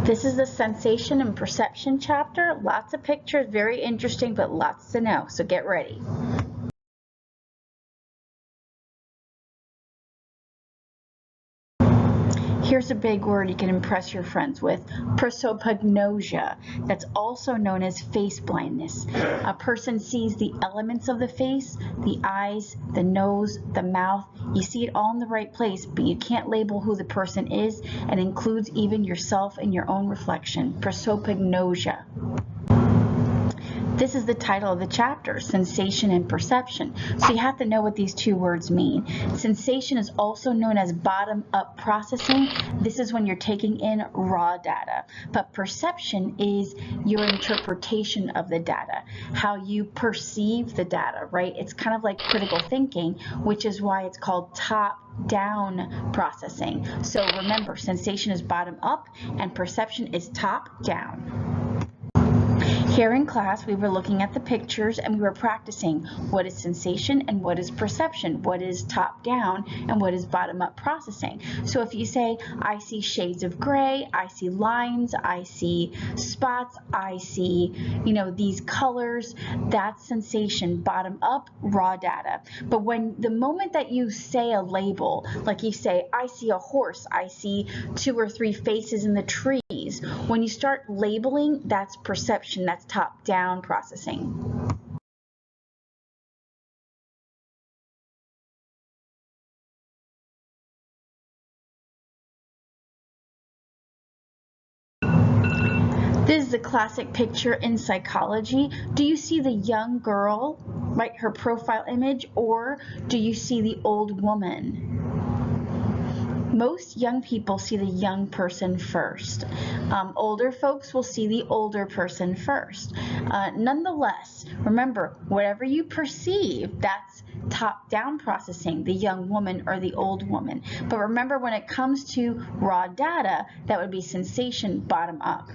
This is the sensation and perception chapter. Lots of pictures, very interesting, but lots to know, so get ready. Here's a big word you can impress your friends with, prosopagnosia. That's also known as face blindness. A person sees the elements of the face, the eyes, the nose, the mouth. You see it all in the right place, but you can't label who the person is, and includes even yourself and your own reflection, prosopagnosia. This is the title of the chapter, Sensation and Perception. So you have to know what these two words mean. Sensation is also known as bottom-up processing. This is when you're taking in raw data. But perception is your interpretation of the data, how you perceive the data, right? It's kind of like critical thinking, which is why it's called top-down processing. So remember, sensation is bottom-up and perception is top-down. Here in class, we were looking at the pictures and we were practicing what is sensation and what is perception, what is top-down and what is bottom-up processing. So if you say, I see shades of gray, I see lines, I see spots, I see, these colors, that's sensation, bottom-up, raw data. But the moment that you say a label, like you say, I see a horse, I see 2 or 3 faces in the trees, when you start labeling, that's perception, that's top-down processing. This is a classic picture in psychology. Do you see the young girl, right, her profile image, or do you see the old woman? Most young people see the young person first. Older folks will see the older person first. Nonetheless, remember, whatever you perceive, that's top-down processing, the young woman or the old woman. But remember, when it comes to raw data, that would be sensation bottom-up.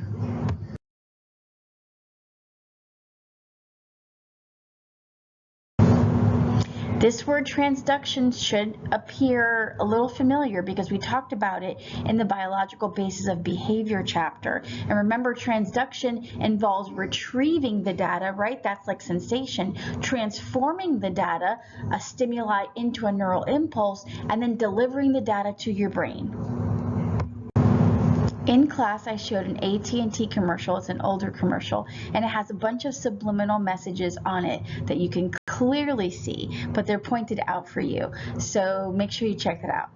This word transduction should appear a little familiar because we talked about it in the biological basis of behavior chapter. And remember, transduction involves retrieving the data, right? That's like sensation, transforming the data, a stimuli into a neural impulse, and then delivering the data to your brain. In class, I showed an AT&T commercial. It's an older commercial, and it has a bunch of subliminal messages on it that you can clearly see, but they're pointed out for you. So make sure you check that out.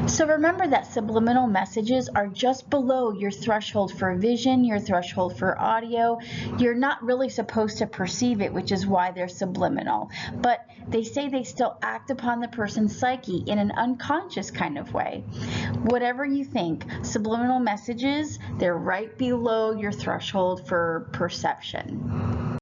So remember that subliminal messages are just below your threshold for vision, your threshold for audio. You're not really supposed to perceive it, which is why they're subliminal. But they say they still act upon the person's psyche in an unconscious kind of way. Whatever you think, subliminal messages, they're right below your threshold for perception.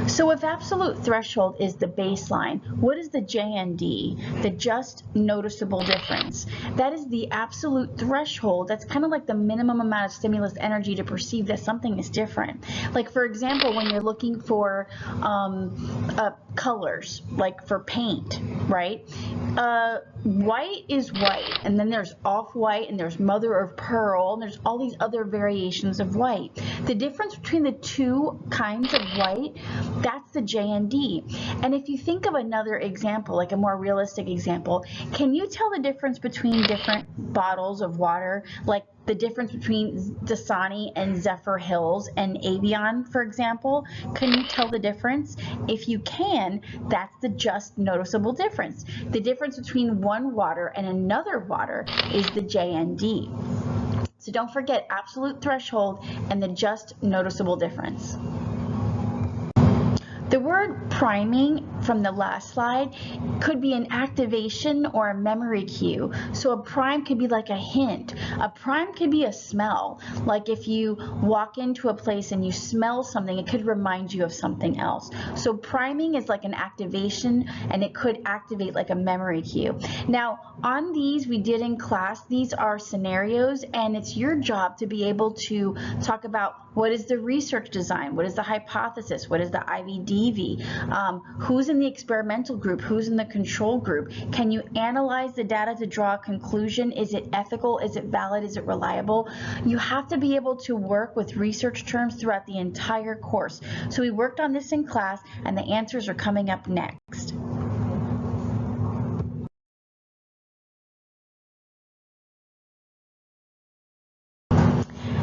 So if absolute threshold is the baseline, what is the JND, the just noticeable difference? That is the absolute threshold. That's kind of like the minimum amount of stimulus energy to perceive that something is different. Like, for example, when you're looking for colors, like for paint, right? White is white, and then there's off-white, and there's mother of pearl, and there's all these other variations of white. The difference between the two kinds of white, that's the JND. And if you think of another example, like a more realistic example, can you tell the difference between different bottles of water, like the difference between Dasani and Zephyr Hills and Avion, for example? Can you tell the difference? If you can, that's the just noticeable difference. The difference between one water and another water is the JND. So don't forget absolute threshold and the just noticeable difference. The word priming from the last slide could be an activation or a memory cue. So a prime could be like a hint. A prime could be a smell. Like if you walk into a place and you smell something, it could remind you of something else. So priming is like an activation, and it could activate like a memory cue. Now, on these we did in class, these are scenarios, and it's your job to be able to talk about what is the research design, what is the hypothesis, what is the IVDV, who's in the experimental group, who's in the control group. Can you analyze the data to draw a conclusion? Is it ethical? Is it valid? Is it reliable? You have to be able to work with research terms throughout the entire course. So we worked on this in class, and the answers are coming up next.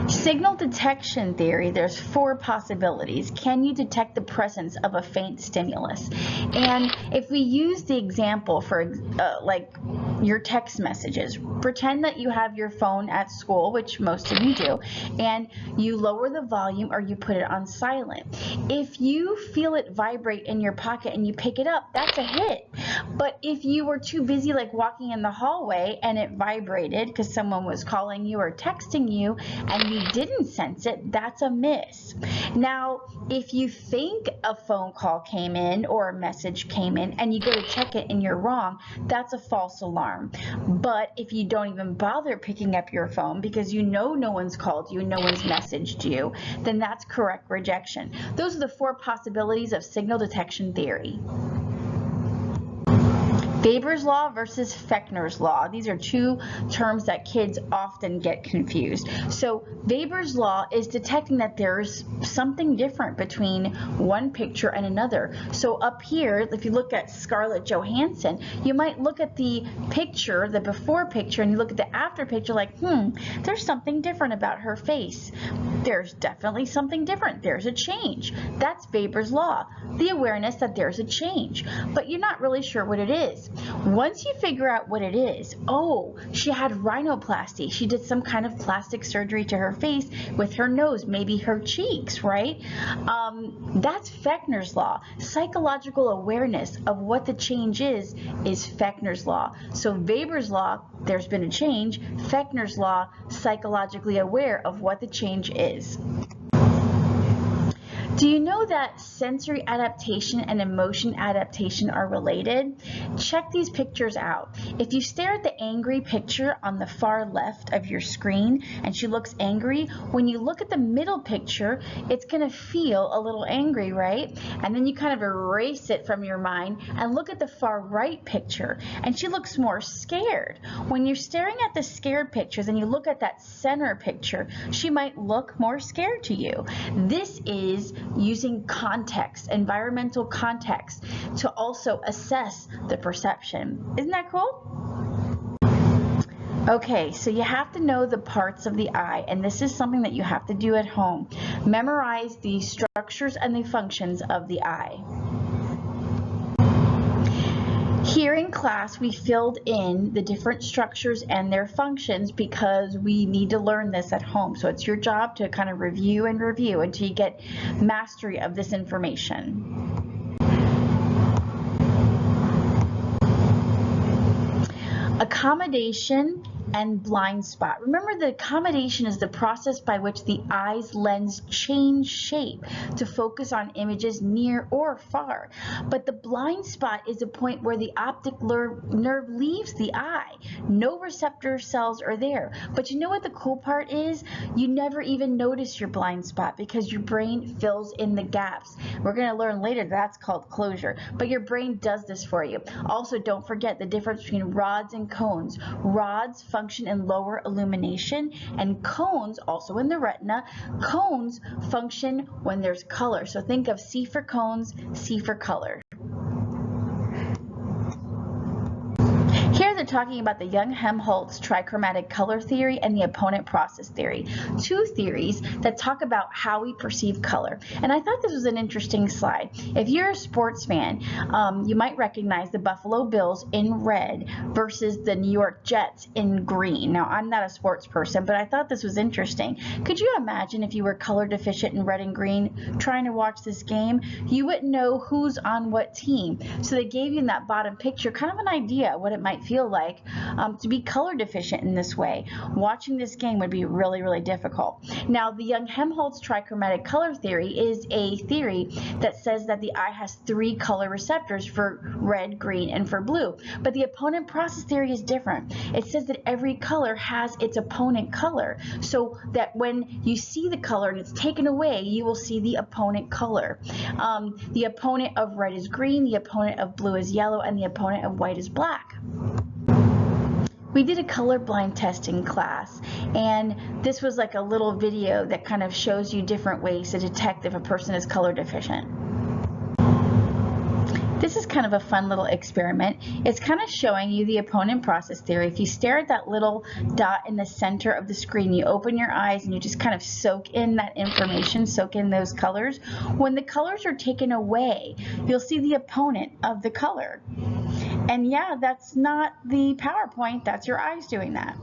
Signal detection theory, there's 4 possibilities. Can you detect the presence of a faint stimulus? And if we use the example for like your text messages, pretend that you have your phone at school, which most of you do, and you lower the volume or you put it on silent. If you feel it vibrate in your pocket and you pick it up, that's a hit. But if you were too busy like walking in the hallway and it vibrated because someone was calling you or texting you and you didn't sense it, that's a miss. Now, if you think a phone call came in or a message came in and you go to check it and you're wrong, that's a false alarm. But if you don't even bother picking up your phone because you know no one's called you, no one's messaged you, then that's correct rejection. Those are the 4 possibilities of signal detection theory. Weber's law versus Fechner's law. These are 2 terms that kids often get confused. So Weber's law is detecting that there's something different between one picture and another. So up here, if you look at Scarlett Johansson, you might look at the picture, the before picture, and you look at the after picture like, there's something different about her face. There's definitely something different. There's a change. That's Weber's law, the awareness that there's a change, but you're not really sure what it is. Once you figure out what it is, oh, she had rhinoplasty. She did some kind of plastic surgery to her face with her nose, maybe her cheeks, right? That's Fechner's law. Psychological awareness of what the change is Fechner's law. So Weber's law, there's been a change. Fechner's law, psychologically aware of what the change is. Do you know that sensory adaptation and emotion adaptation are related? Check these pictures out. If you stare at the angry picture on the far left of your screen and she looks angry, when you look at the middle picture, it's going to feel a little angry, right? And then you kind of erase it from your mind and look at the far right picture and she looks more scared. When you're staring at the scared pictures and you look at that center picture, she might look more scared to you. This is using context, environmental context, to also assess the perception. Isn't that cool? Okay, so you have to know the parts of the eye, and this is something that you have to do at home. Memorize the structures and the functions of the eye. Here in class, we filled in the different structures and their functions because we need to learn this at home. So it's your job to kind of review and review until you get mastery of this information. Accommodation and blind spot. Remember, the accommodation is the process by which the eye's lens change shape to focus on images near or far. But the blind spot is a point where the optic nerve leaves the eye. No receptor cells are there. But you know what the cool part is? You never even notice your blind spot because your brain fills in the gaps. We're going to learn later that's called closure, but your brain does this for you. Also, don't forget the difference between rods and cones. Rods function in lower illumination, and cones, also in the retina, cones function when there's color. So think of C for cones, C for color. Here are the they're talking about the Young-Helmholtz trichromatic color theory and the opponent process theory, two theories that talk about how we perceive color. And I thought this was an interesting slide. If you're a sports fan, you might recognize the Buffalo Bills in red versus the New York Jets in green. Now, I'm not a sports person, but I thought this was interesting. Could you imagine if you were color deficient in red and green trying to watch this game? You wouldn't know who's on what team. So they gave you in that bottom picture kind of an idea what it might feel like to be color deficient in this way. Watching this game would be really, really difficult. Now, the Young-Helmholtz trichromatic color theory is a theory that says that the eye has 3 color receptors for red, green, and for blue. But the opponent process theory is different. It says that every color has its opponent color, so that when you see the color and it's taken away, you will see the opponent color. The opponent of red is green, the opponent of blue is yellow, and the opponent of white is black. We did a colorblind test in class, and this was like a little video that kind of shows you different ways to detect if a person is color deficient. This is kind of a fun little experiment. It's kind of showing you the opponent process theory. If you stare at that little dot in the center of the screen, you open your eyes and you just kind of soak in that information, soak in those colors. When the colors are taken away, you'll see the opponent of the color. And yeah, that's not the PowerPoint, that's your eyes doing that.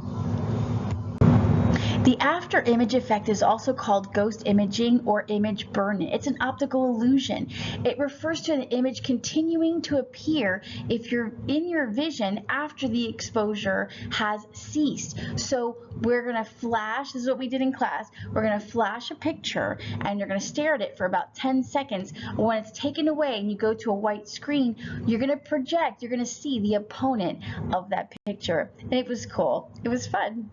The after image effect is also called ghost imaging or image burn-in. It's an optical illusion. It refers to an image continuing to appear if you're in your vision after the exposure has ceased. So we're going to flash, this is what we did in class, we're going to flash a picture and you're going to stare at it for about 10 seconds. When it's taken away and you go to a white screen, you're going to project, you're going to see the opponent of that picture. And it was cool. It was fun.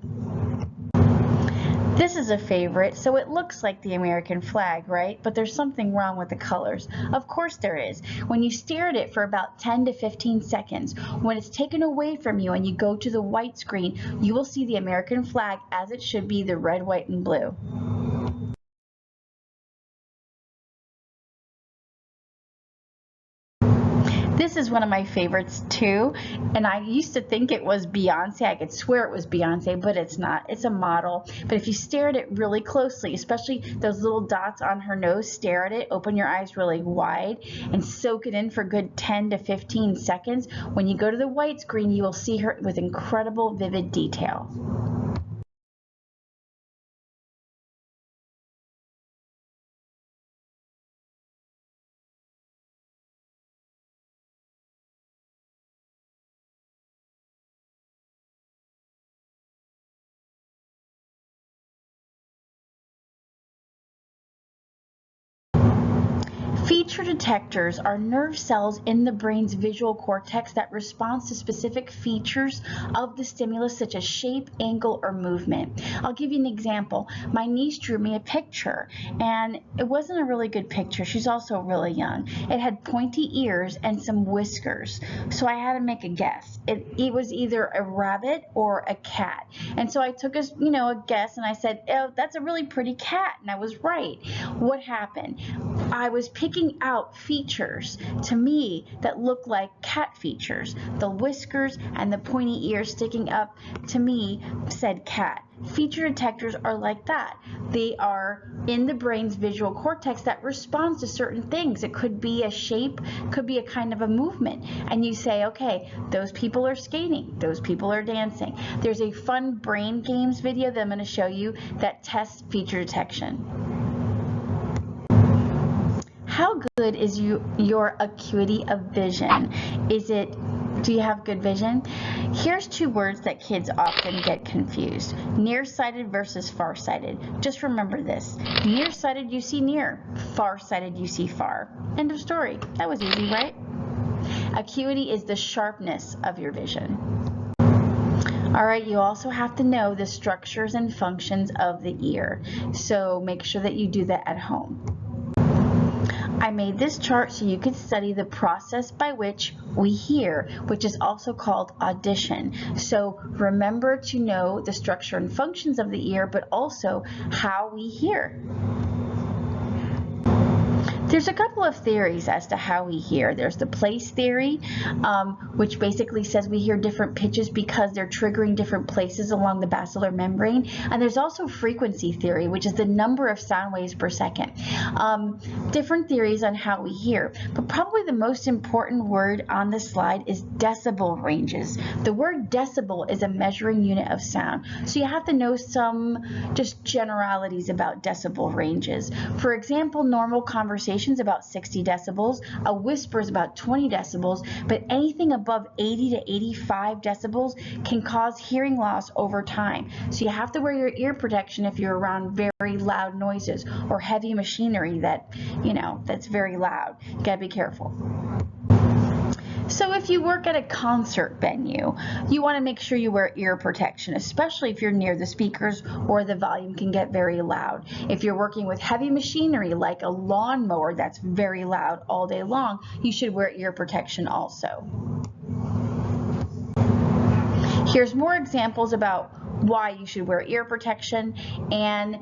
This is a favorite, so it looks like the American flag, right? But there's something wrong with the colors. Of course there is. When you stare at it for about 10 to 15 seconds, when it's taken away from you and you go to the white screen, you will see the American flag as it should be, the red, white, and blue. This is one of my favorites too, and I used to think it was Beyonce. I could swear it was Beyonce, but it's not. It's a model. But if you stare at it really closely, especially those little dots on her nose, stare at it, open your eyes really wide, and soak it in for a good 10 to 15 seconds. When you go to the white screen, you will see her with incredible, vivid detail. Feature detectors are nerve cells in the brain's visual cortex that respond to specific features of the stimulus, such as shape, angle, or movement. I'll give you an example. My niece drew me a picture, and it wasn't a really good picture. She's also really young. It had pointy ears and some whiskers, so I had to make a guess. It was either a rabbit or a cat, and so I took a guess, and I said, "Oh, that's a really pretty cat," and I was right. What happened? I was picking out features to me that look like cat features. The whiskers and the pointy ears sticking up to me said cat. Feature detectors are like that. They are in the brain's visual cortex that responds to certain things. It could be a shape, could be a kind of a movement. And you say, okay, those people are skating, those people are dancing. There's a fun brain games video that I'm going to show you that tests feature detection. How good is your acuity of vision? Do you have good vision? Here's two words that kids often get confused. Nearsighted versus farsighted. Just remember this. Nearsighted, you see near. Farsighted, you see far. End of story. That was easy, right? Acuity is the sharpness of your vision. All right, you also have to know the structures and functions of the ear. So make sure that you do that at home. I made this chart so you could study the process by which we hear, which is also called audition. So remember to know the structure and functions of the ear, but also how we hear. There's a couple of theories as to how we hear. There's the place theory, which basically says we hear different pitches because they're triggering different places along the basilar membrane. And there's also frequency theory, which is the number of sound waves per second. Different theories on how we hear, but probably the most important word on this slide is decibel ranges. The word decibel is a measuring unit of sound, so you have to know some just generalities about decibel ranges. For example, normal conversation is about 60 decibels, a whisper is about 20 decibels, but anything above 80 to 85 decibels can cause hearing loss over time. So you have to wear your ear protection if you're around very loud noises or heavy machinery that, that's very loud. You gotta be careful. So if you work at a concert venue, you want to make sure you wear ear protection, especially if you're near the speakers or the volume can get very loud. If you're working with heavy machinery like a lawnmower that's very loud all day long, you should wear ear protection also. Here's more examples about why you should wear ear protection. And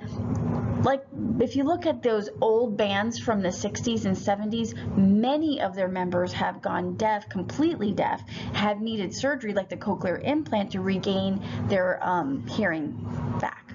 if you look at those old bands from the 60s and 70s, many of their members have gone deaf, completely deaf, have needed surgery like the cochlear implant to regain their hearing back.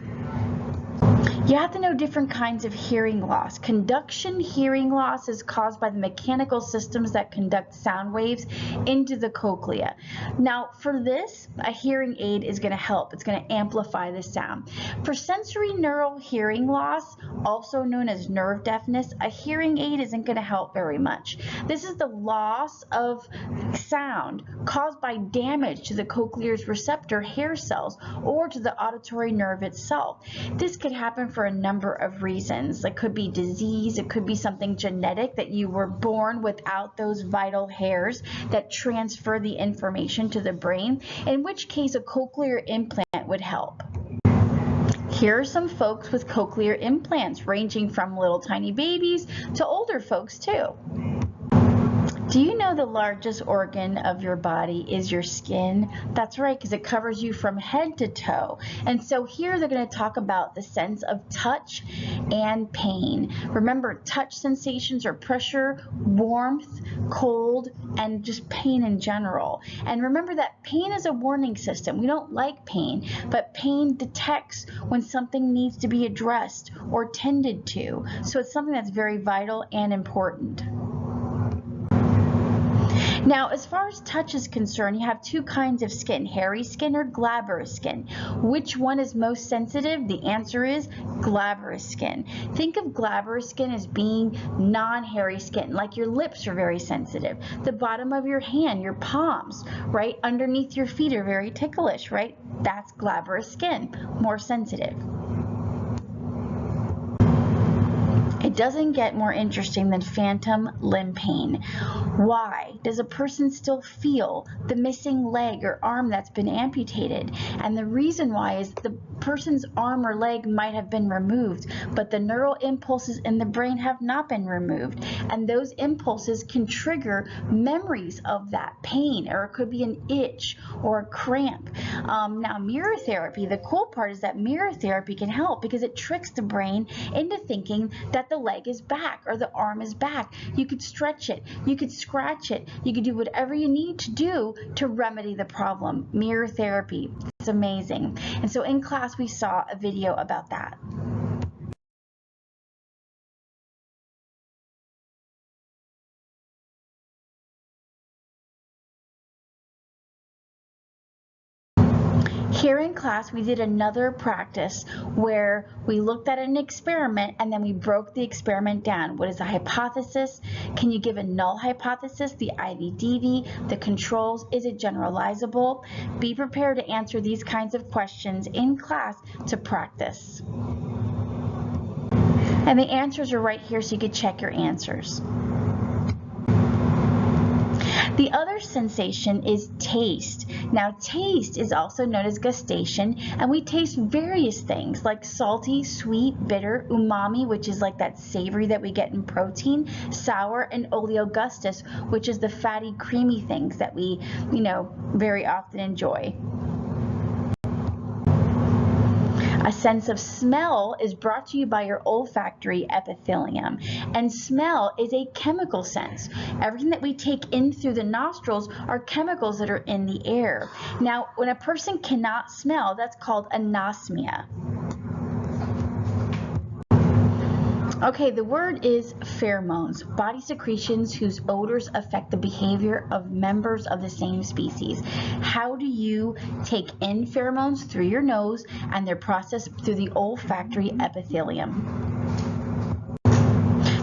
You have to know different kinds of hearing loss. Conduction hearing loss is caused by the mechanical systems that conduct sound waves into the cochlea. Now, for this, a hearing aid is going to help. It's going to amplify the sound. For sensory neural hearing loss, also known as nerve deafness, a hearing aid isn't going to help very much. This is the loss of sound caused by damage to the cochlear's receptor hair cells or to the auditory nerve itself. This could happen for a number of reasons. It could be disease, it could be something genetic that you were born without those vital hairs that transfer the information to the brain, in which case a cochlear implant would help. Here are some folks with cochlear implants, ranging from little tiny babies to older folks too. Do you know the largest organ of your body is your skin? That's right, because it covers you from head to toe. And so here they're going to talk about the sense of touch and pain. Remember, touch sensations are pressure, warmth, cold, and just pain in general. And remember that pain is a warning system. We don't like pain, but pain detects when something needs to be addressed or tended to. So it's something that's very vital and important. Now, as far as touch is concerned, you have two kinds of skin, hairy skin or glabrous skin. Which one is most sensitive? The answer is glabrous skin. Think of glabrous skin as being non-hairy skin, like your lips are very sensitive. The bottom of your hand, your palms, right underneath your feet are very ticklish, right? That's glabrous skin, more sensitive. It doesn't get more interesting than phantom limb pain. Why? Does a person still feel the missing leg or arm that's been amputated? And the reason why is the person's arm or leg might have been removed, but the neural impulses in the brain have not been removed. And those impulses can trigger memories of that pain, or it could be an itch or a cramp. Now, mirror therapy, the cool part is that mirror therapy can help because it tricks the brain into thinking that the leg is back or the arm is back. You could stretch it, you could scratch it, you could do whatever you need to do to remedy the problem. Mirror therapy, it's amazing. And so in class we saw a video about that. Here in class, we did another practice where we looked at an experiment and then we broke the experiment down. What is a hypothesis? Can you give a null hypothesis, the IV-DV, the controls? Is it generalizable? Be prepared to answer these kinds of questions in class to practice. And the answers are right here so you can check your answers. The other sensation is taste. Now, taste is also known as gustation, and we taste various things like salty, sweet, bitter, umami, which is like that savory that we get in protein, sour, and oleogustus, which is the fatty, creamy things that we, very often enjoy. A sense of smell is brought to you by your olfactory epithelium. And smell is a chemical sense. Everything that we take in through the nostrils are chemicals that are in the air. Now, when a person cannot smell, that's called anosmia. Okay, the word is pheromones, body secretions whose odors affect the behavior of members of the same species. How do you take in pheromones? Through your nose, and they're processed through the olfactory epithelium.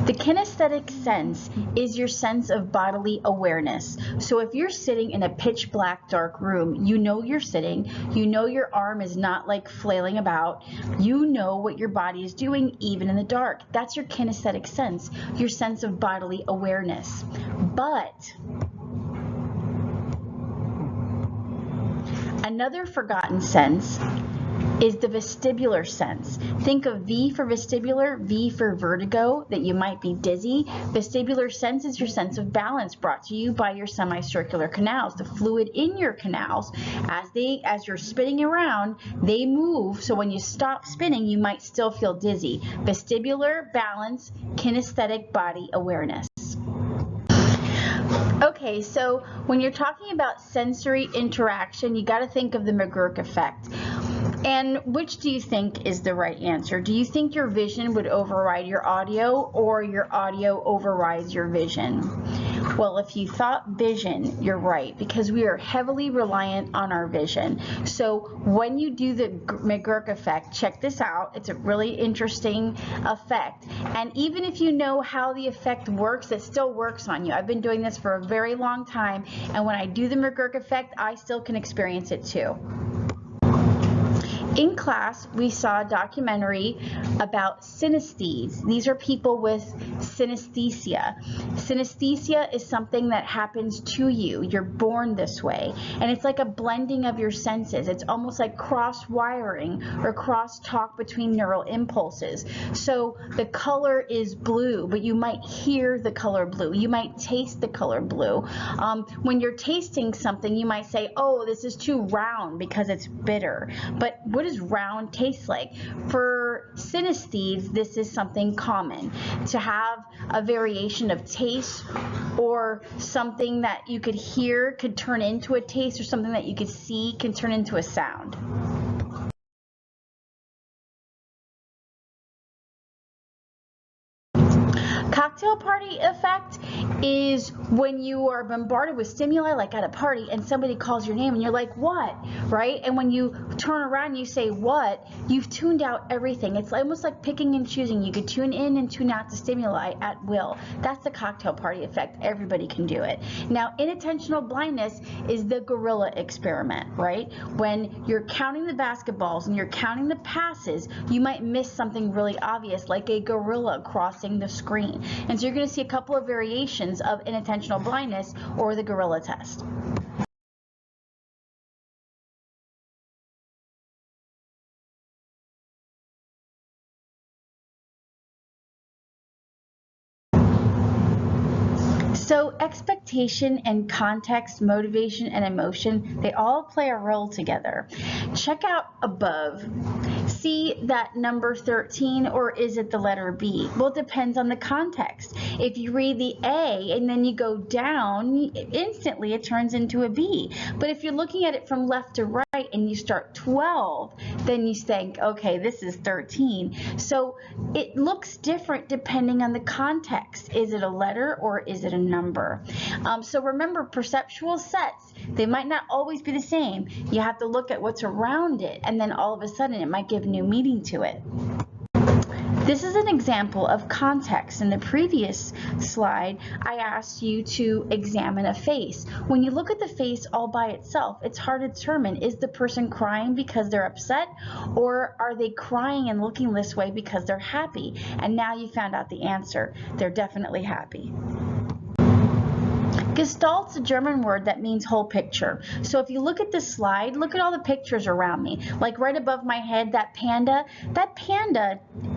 The kinesthetic sense is your sense of bodily awareness. So if you're sitting in a pitch black dark room, you know you're sitting, you know your arm is not like flailing about, you know what your body is doing even in the dark. That's your kinesthetic sense, your sense of bodily awareness. But another forgotten sense is the vestibular sense. Think of V for vestibular, V for vertigo, that you might be dizzy. Vestibular sense is your sense of balance brought to you by your semicircular canals. The fluid in your canals, as you're spinning around, they move, so when you stop spinning, you might still feel dizzy. Vestibular, balance, kinesthetic body awareness. Okay, so when you're talking about sensory interaction, you got to think of the McGurk effect. And which do you think is the right answer? Do you think your vision would override your audio, or your audio overrides your vision? Well, if you thought vision, you're right, because we are heavily reliant on our vision. So when you do the McGurk effect, check this out. It's a really interesting effect. And even if you know how the effect works, it still works on you. I've been doing this for a very long time, and when I do the McGurk effect, I still can experience it too. In class, we saw a documentary about synesthetes. These are people with synesthesia. Synesthesia is something that happens to you. You're born this way. And it's like a blending of your senses. It's almost like cross-wiring or cross-talk between neural impulses. So the color is blue, but you might hear the color blue. You might taste the color blue. When you're tasting something, you might say, oh, this is too round because it's bitter. But what does round taste like? For synesthetes, this is something common, to have a variation of taste, or something that you could hear could turn into a taste, or something that you could see can turn into a sound. Cocktail party effect is when you are bombarded with stimuli, like at a party, and somebody calls your name and you're like, what? Right? And when you turn around and you say what, you've tuned out everything. It's almost like picking and choosing. You could tune in and tune out the stimuli at will. That's the cocktail party effect. Everybody can do it. Now, inattentional blindness is the gorilla experiment, right? When you're counting the basketballs and you're counting the passes, you might miss something really obvious, like a gorilla crossing the screen. And so you're going to see a couple of variations of inattentional blindness, or the gorilla test. So expectation and context, motivation and emotion, they all play a role together. Check out above. See that number 13, or is it the letter B? Well, it depends on the context. If you read the A and then you go down, instantly it turns into a B. But if you're looking at it from left to right and you start 12, then you think, okay, this is 13. So it looks different depending on the context. Is it a letter or is it a number? So remember, perceptual sets, they might not always be the same. You have to look at what's around it, and then all of a sudden it might give new meaning to it. This is an example of context. In the previous slide, I asked you to examine a face. When you look at the face all by itself, it's hard to determine, is the person crying because they're upset, or are they crying and looking this way because they're happy? And now you found out the answer. They're definitely happy. Gestalt's a German word that means whole picture. So if you look at this slide, look at all the pictures around me. Like right above my head, that panda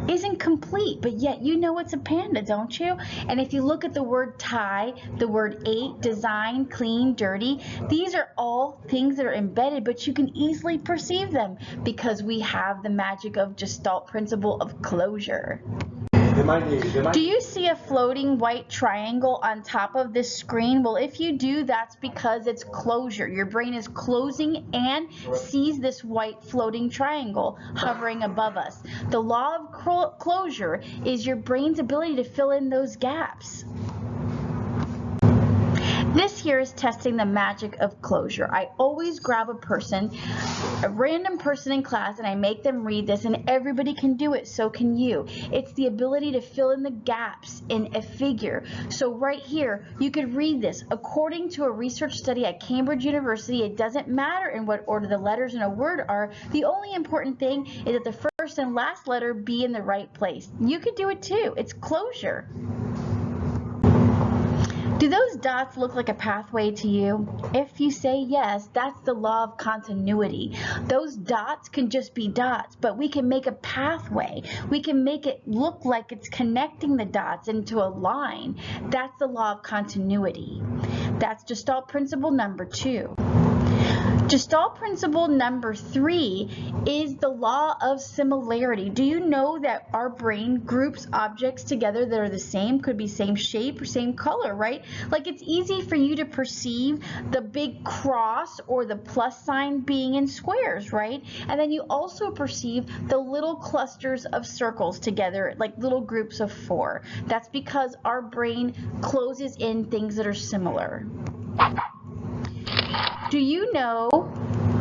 isn't complete, but yet you know it's a panda, don't you? And if you look at the word tie, the word ate, design, clean, dirty, these are all things that are embedded, but you can easily perceive them because we have the magic of Gestalt principle of closure. Do you see a floating white triangle on top of this screen? Well, if you do, that's because it's closure. Your brain is closing and sees this white floating triangle hovering above us. The law of closure is your brain's ability to fill in those gaps. This here is testing the magic of closure. I always grab a random person in class, and I make them read this, and everybody can do it, so can you. It's the ability to fill in the gaps in a figure. So right here, you could read this. According to a research study at Cambridge University, it doesn't matter in what order the letters in a word are. The only important thing is that the first and last letter be in the right place. You could do it too. It's closure. Do those dots look like a pathway to you? If you say yes, that's the law of continuity. Those dots can just be dots, but we can make a pathway. We can make it look like it's connecting the dots into a line. That's the law of continuity. That's Gestalt principle number 2. Gestalt principle number 3 is the law of similarity. Do you know that our brain groups objects together that are the same? Could be same shape or same color, right? Like it's easy for you to perceive the big cross or the plus sign being in squares, right? And then you also perceive the little clusters of circles together, like little groups of 4. That's because our brain closes in things that are similar. Do you know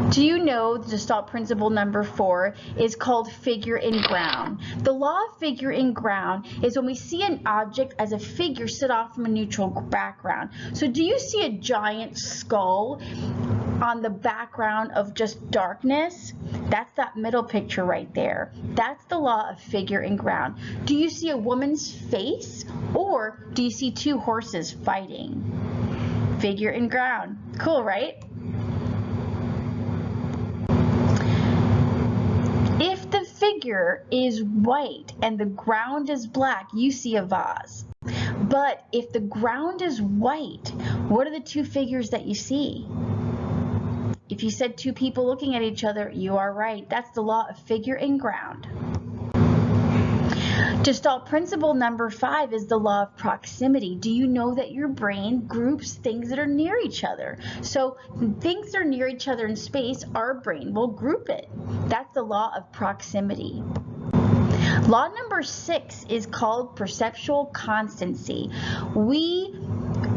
the Gestalt principle number 4 is called figure in ground? The law of figure in ground is when we see an object as a figure set off from a neutral background. So do you see a giant skull on the background of just darkness? That's that middle picture right there. That's the law of figure in ground. Do you see a woman's face, or do you see 2 horses fighting? Figure in ground. Cool, right? If the figure is white and the ground is black, you see a vase. But if the ground is white, what are the 2 figures that you see? If you said 2 people looking at each other, you are right. That's the law of figure in ground. Gestalt principle number 5 is the law of proximity. Do you know that your brain groups things that are near each other? So things that are near each other in space, our brain will group it. That's the law of proximity. Law number 6 is called perceptual constancy.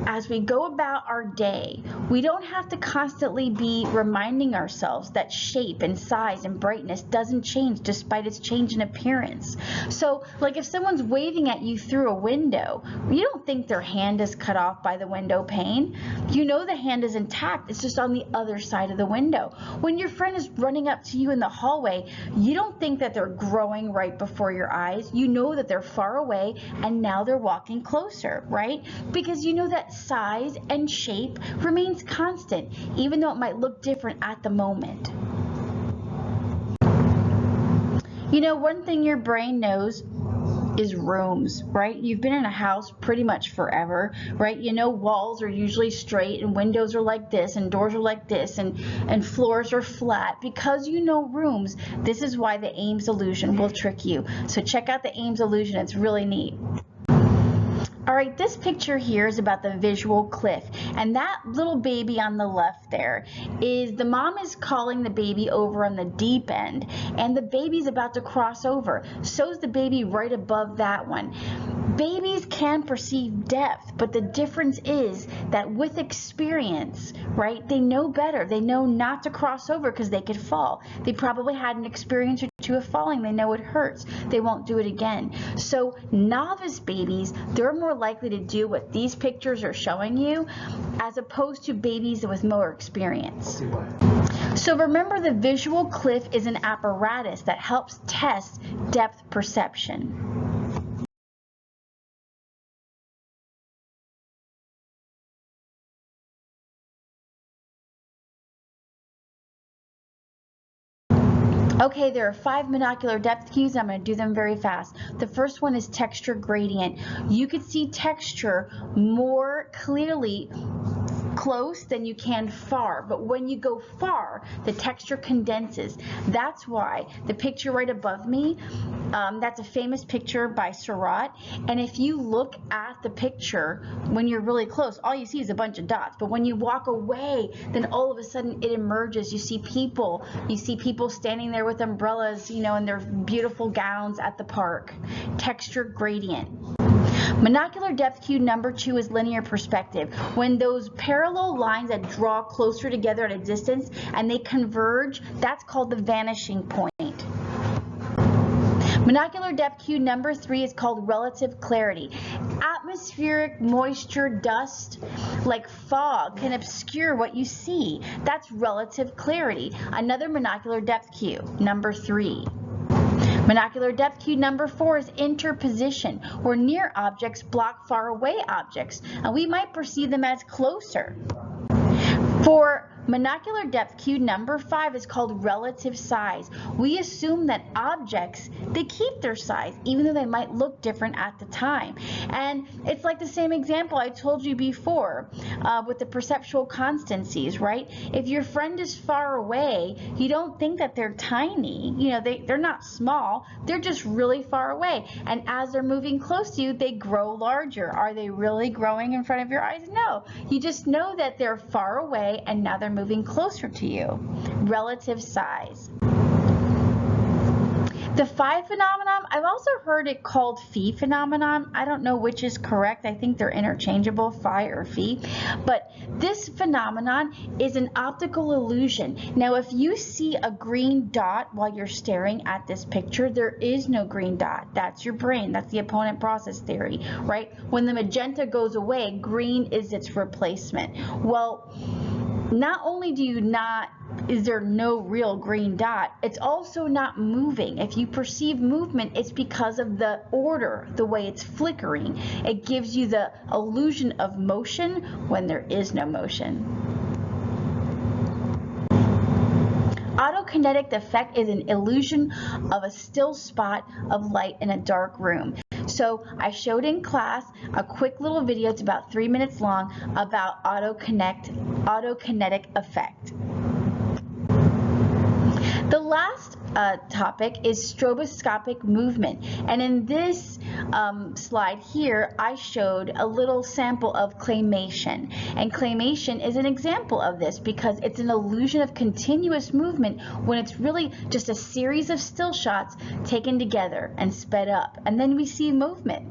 As we go about our day, we don't have to constantly be reminding ourselves that shape and size and brightness doesn't change despite its change in appearance. So, like if someone's waving at you through a window, you don't think their hand is cut off by the window pane. You know the hand is intact, it's just on the other side of the window. When your friend is running up to you in the hallway, you don't think that they're growing right before your eyes. You know that they're far away and now they're walking closer, right? Because you know that size and shape remains constant, even though it might look different at the moment. You know, one thing your brain knows is rooms, right? You've been in a house pretty much forever, right? You know walls are usually straight and windows are like this and doors are like this and floors are flat because you know rooms. This is why the Ames illusion will trick you. So check out the Ames illusion, it's really neat. All right, this picture here is about the visual cliff, and that little baby on the left there is the mom is calling the baby over on the deep end, and the baby's about to cross over. So's the baby right above that one. Babies can perceive depth, but the difference is that with experience, right, they know better. They know not to cross over because they could fall. They probably had an experience or 2 of falling. They know it hurts. They won't do it again. So novice babies, they're more likely to do what these pictures are showing you as opposed to babies with more experience. So remember, the visual cliff is an apparatus that helps test depth perception. Okay, there are 5 monocular depth cues. I'm going to do them very fast. The first one is texture gradient. You could see texture more clearly close than you can far, but when you go far, the texture condenses. That's why the picture right above me, that's a famous picture by Surratt, and if you look at the picture when you're really close, all you see is a bunch of dots, but when you walk away, then all of a sudden it emerges. You see people standing there with umbrellas, you know, in their beautiful gowns at the park. Texture gradient. Monocular depth cue number 2 is linear perspective. When those parallel lines that draw closer together at a distance and they converge, that's called the vanishing point. Monocular depth cue number 3 is called relative clarity. Atmospheric moisture, dust, like fog, can obscure what you see. That's relative clarity. Another monocular depth cue, number 3. Monocular depth cue number 4 is interposition, where near objects block far away objects, and we might perceive them as closer. For monocular depth cue number 5 is called relative size. We assume that objects, they keep their size, even though they might look different at the time. And it's like the same example I told you before with the perceptual constancies, right? If your friend is far away, you don't think that they're tiny. You know, they're not small, they're just really far away. And as they're moving close to you, they grow larger. Are they really growing in front of your eyes? No. You just know that they're far away and now they're moving closer to you. Relative size. The phi phenomenon, I've also heard it called phi phenomenon. I don't know which is correct. I think they're interchangeable, phi or phi. But this phenomenon is an optical illusion. Now, if you see a green dot while you're staring at this picture, there is no green dot. That's your brain. That's the opponent process theory, right? When the magenta goes away, green is its replacement. Well, not only is there no real green dot, it's also not moving. If you perceive movement, it's because of the order, the way it's flickering. It gives you the illusion of motion when there is no motion. Autokinetic effect is an illusion of a still spot of light in a dark room. So I showed in class a quick little video, it's about 3 minutes long, about autokinetic effect. The last topic is stroboscopic movement, and in this slide here I showed a little sample of claymation, and claymation is an example of this because it's an illusion of continuous movement when it's really just a series of still shots taken together and sped up, and then we see movement.